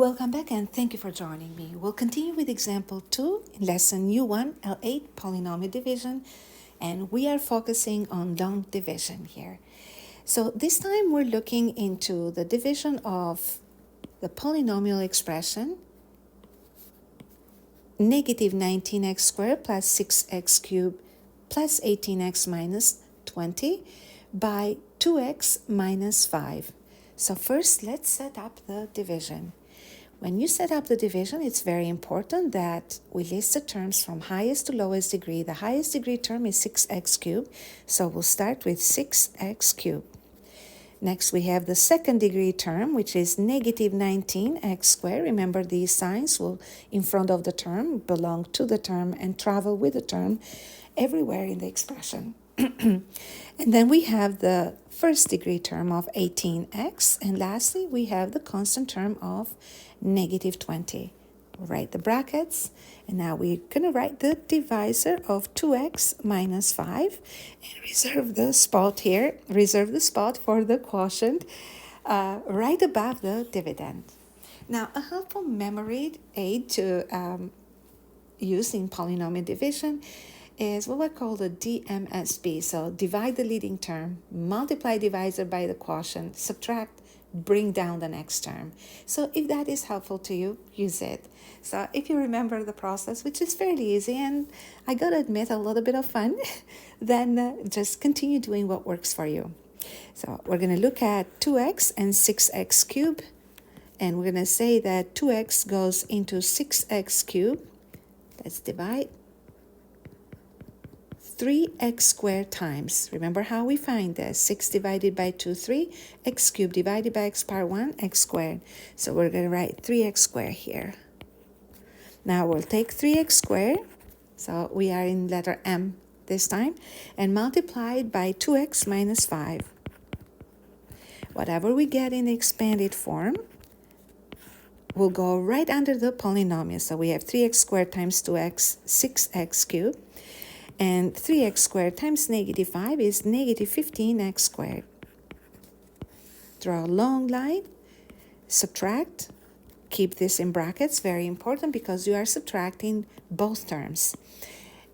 Welcome back and thank you for joining me. We'll continue with example 2 in lesson U1L8 polynomial division, and we are focusing on long division here. So this time we're looking into the division of the polynomial expression negative 19x squared plus 6x cubed plus 18x minus 20 by 2x minus 5. So first let's set up the division. When you set up the division, it's very important that we list the terms from highest to lowest degree. The highest degree term is 6x cubed, so we'll start with 6x cubed. Next, we have the second degree term, which is negative 19x squared. Remember, these signs will, in front of the term, belong to the term and travel with the term everywhere in the expression. And then we have the first degree term of 18x. And lastly, we have the constant term of negative 20. We'll write the brackets. And now we're going to write the divisor of 2x minus 5. And reserve the spot here. Reserve the spot for the quotient right above the dividend. Now, a helpful memory aid to use in polynomial division is what we call the DMSB. So divide the leading term, multiply divisor by the quotient, subtract, bring down the next term. So if that is helpful to you, use it. So if you remember the process, which is fairly easy and I gotta admit a little bit of fun, then just continue doing what works for you. So we're gonna look at 2x and 6x cubed, and we're gonna say that 2x goes into 6x cubed. Let's divide. 3x squared times, remember how we find this, 6 divided by 2, 3, x cubed divided by x power 1, x squared. So we're going to write 3x squared here. Now we'll take 3x squared, so we are in letter M this time, and multiply it by 2x minus 5. Whatever we get in the expanded form will go right under the polynomial. So we have 3x squared times 2x, 6x cubed. And 3x squared times negative 5 is negative 15x squared. Draw a long line, subtract, keep this in brackets, very important because you are subtracting both terms.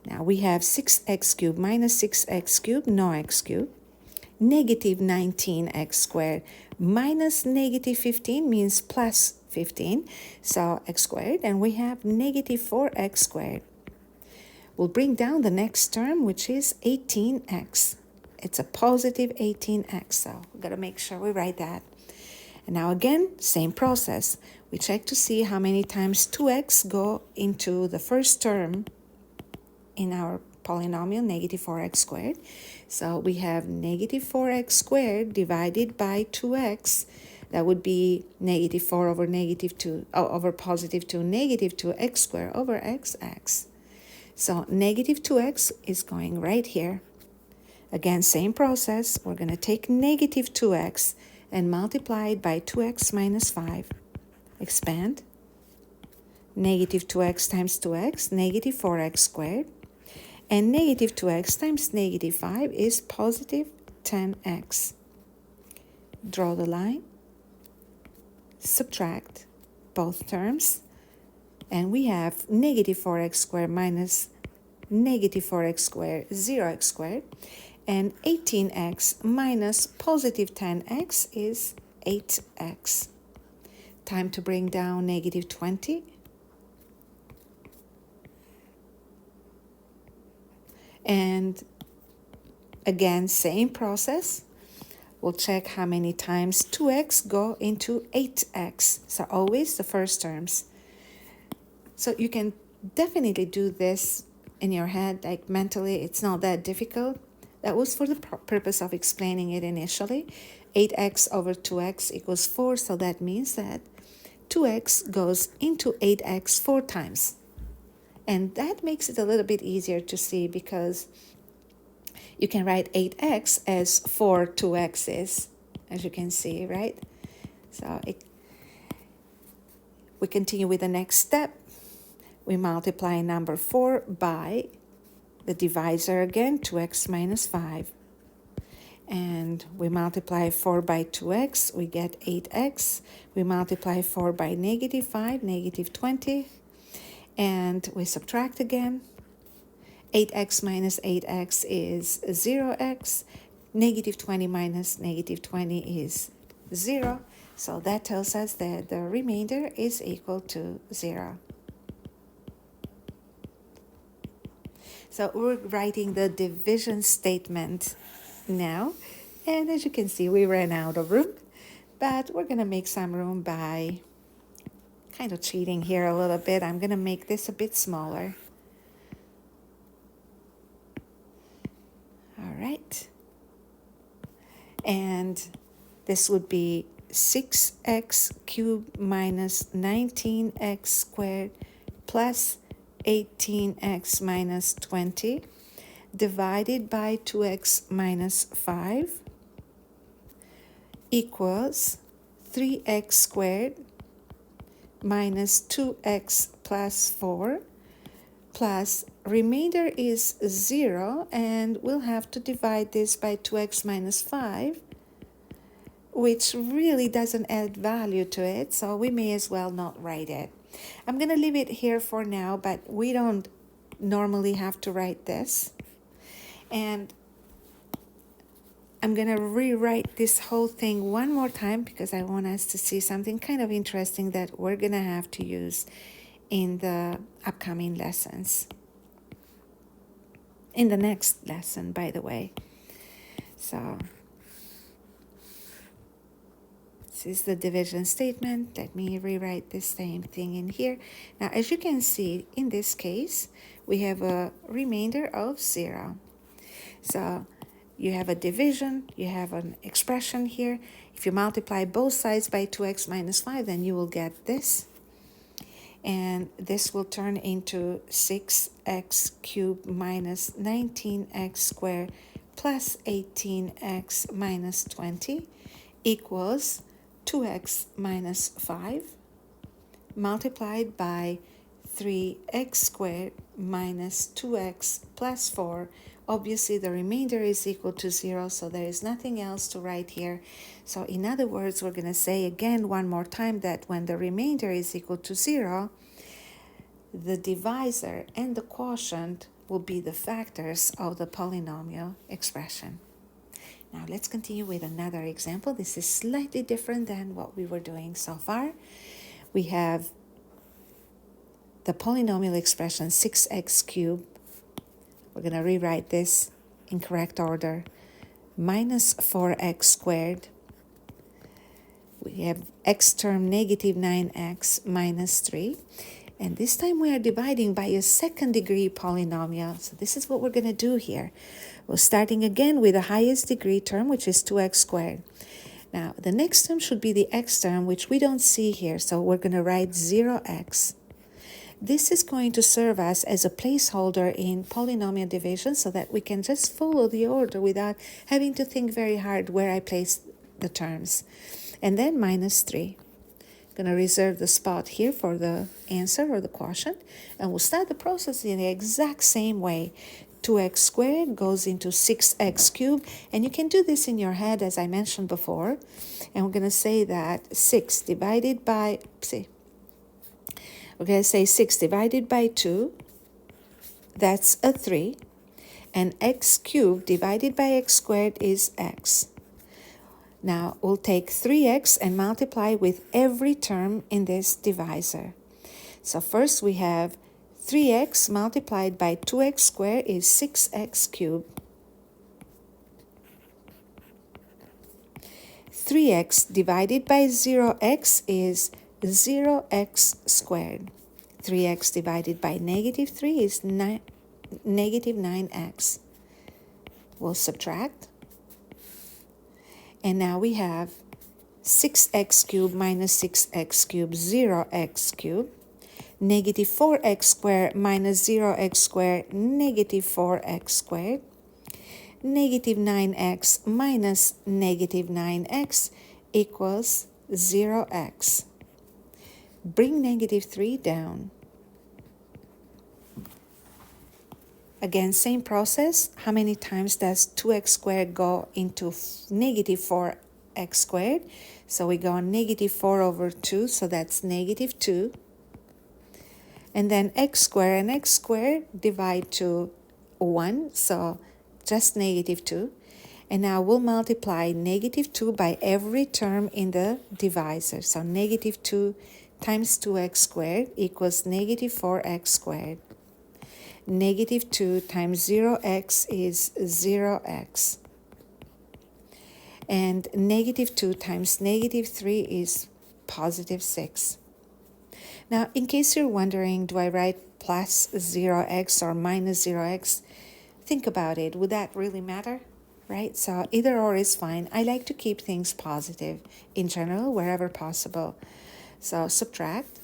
Now we have 6x cubed minus 6x cubed, no x cubed. Negative 19x squared minus negative 15 means plus 15, so x squared, and we have negative 4x squared. We'll bring down the next term, which is 18x. It's a positive 18x, so we've got to make sure we write that. And now again, same process. We check to see how many times 2x go into the first term in our polynomial, negative 4x squared. So we have negative 4x squared divided by 2x. That would be negative 4 over negative 2, over positive 2, negative 2x squared over xx. So negative 2x is going right here. Again, same process. We're going to take negative 2x and multiply it by 2x minus 5. Expand. Negative 2x times 2x, negative 4x squared. And negative 2x times negative 5 is positive 10x. Draw the line. Subtract both terms. And we have negative 4x squared minus negative 4x squared, 0x squared. And 18x minus positive 10x is 8x. Time to bring down negative 20. And again, same process. We'll check how many times 2x go into 8x. So always the first terms. So you can definitely do this in your head, like mentally. It's not that difficult. That was for the purpose of explaining it initially. 8x over 2x equals 4, so that means that 2x goes into 8x 4 times. And that makes it a little bit easier to see because you can write 8x as 4 2x's, as you can see, right? So we continue with the next step. We multiply number 4 by the divisor again, 2x minus 5. and we multiply 4 by 2x, we get 8x. We multiply 4 by negative 5, negative 20, and we subtract again. 8x minus 8x is 0x. Negative 20 minus negative 20 is 0. So that tells us that the remainder is equal to 0. So we're writing the division statement now. And as you can see, we ran out of room. But we're going to make some room by kind of cheating here a little bit. I'm going to make this a bit smaller. All right. And this would be 6x cubed minus 19x squared plus 18x minus 20 divided by 2x minus 5 equals 3x squared minus 2x plus 4 plus remainder is 0, and we'll have to divide this by 2x minus 5, which really doesn't add value to it, so we may as well not write it. I'm going to leave it here for now, but we don't normally have to write this. And I'm going to rewrite this whole thing one more time because I want us to see something kind of interesting that we're going to have to use in the upcoming lessons. In the next lesson, by the way. So this is the division statement. Let me rewrite the same thing in here. Now, as you can see, in this case, we have a remainder of 0. So you have a division, you have an expression here. If you multiply both sides by 2x minus 5, then you will get this. And this will turn into 6x cubed minus 19x squared plus 18x minus 20 equals 2x minus 5 multiplied by 3x squared minus 2x plus 4. Obviously, the remainder is equal to 0, so there is nothing else to write here. So in other words, we're going to say again one more time that when the remainder is equal to 0, the divisor and the quotient will be the factors of the polynomial expression. Now let's continue with another example. This is slightly different than what we were doing so far. We have the polynomial expression 6x cubed. We're going to rewrite this in correct order. Minus 4x squared. We have x term negative 9x minus 3. And this time we are dividing by a second degree polynomial. So this is what we're going to do here. We're starting again with the highest degree term, which is 2x squared. Now, the next term should be the x term, which we don't see here. So we're going to write 0x. This is going to serve us as a placeholder in polynomial division so that we can just follow the order without having to think very hard where I place the terms. And then minus 3. Going to reserve the spot here for the answer or the quotient. And we'll start the process in the exact same way. 2x squared goes into 6x cubed. And you can do this in your head as I mentioned before. And we're going to say that 6 divided by, we're going to say 6 divided by 2, that's a 3. And x cubed divided by x squared is x. Now we'll take 3x and multiply with every term in this divisor. So first we have 3x multiplied by 2x squared is 6x cubed. 3x divided by 0x is 0x squared. 3x divided by negative 3 is negative 9x. We'll subtract. And now we have 6x cubed minus 6x cubed, 0x cubed. Negative 4x squared minus 0x squared, negative 4x squared. Negative 9x minus negative 9x equals 0x. Bring negative 3 down. Again, same process. How many times does 2x squared go into negative 4x squared? So we go negative 4 over 2, so that's negative 2. And then x squared and x squared divide to 1, so just negative 2. And now we'll multiply negative 2 by every term in the divisor. So negative 2 times 2x squared equals negative 4x squared. Negative 2 times 0x is 0x. And negative 2 times negative 3 is positive 6. Now, in case you're wondering, do I write plus 0x or minus 0x? Think about it. Would that really matter? Right? So either or is fine. I like to keep things positive in general, wherever possible. So subtract.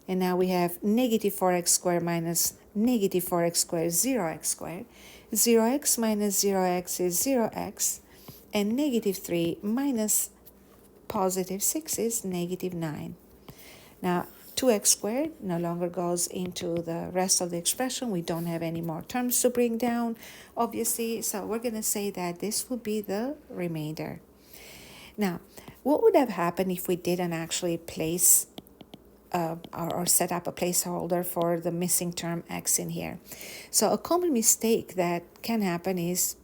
And now we have negative 4x squared minus negative 4x squared, 0x squared. 0x minus 0x is 0x. And negative 3 minus positive 6 is negative 9. Now, 2x squared no longer goes into the rest of the expression. We don't have any more terms to bring down, obviously. So we're going to say that this will be the remainder. Now, what would have happened if we didn't actually place or set up a placeholder for the missing term x in here? So a common mistake that can happen is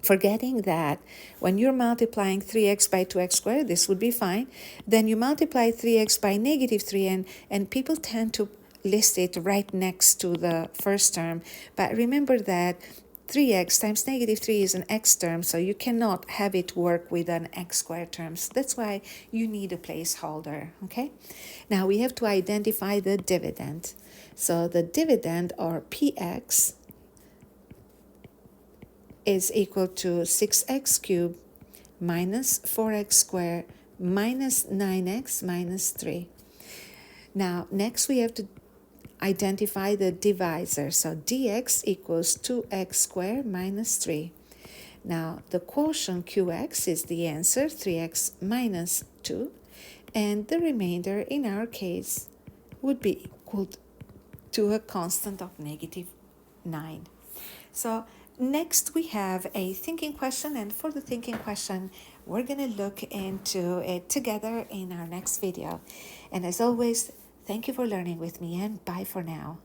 forgetting that when you're multiplying 3x by 2x squared, this would be fine. Then you multiply 3x by negative 3, and people tend to list it right next to the first term. But remember that 3x times negative 3 is an x term, so you cannot have it work with an x squared term. So that's why you need a placeholder, okay? Now we have to identify the dividend. So the dividend, or px, is equal to 6x cubed minus 4x squared minus 9x minus 3. Now, next we have to identify the divisor. So dx equals 2x squared minus 3. Now, the quotient qx is the answer, 3x minus 2. And the remainder, in our case, would be equal to a constant of negative 9. So next we have a thinking question, and for the thinking question, we're going to look into it together in our next video. And as always, thank you for learning with me, and bye for now.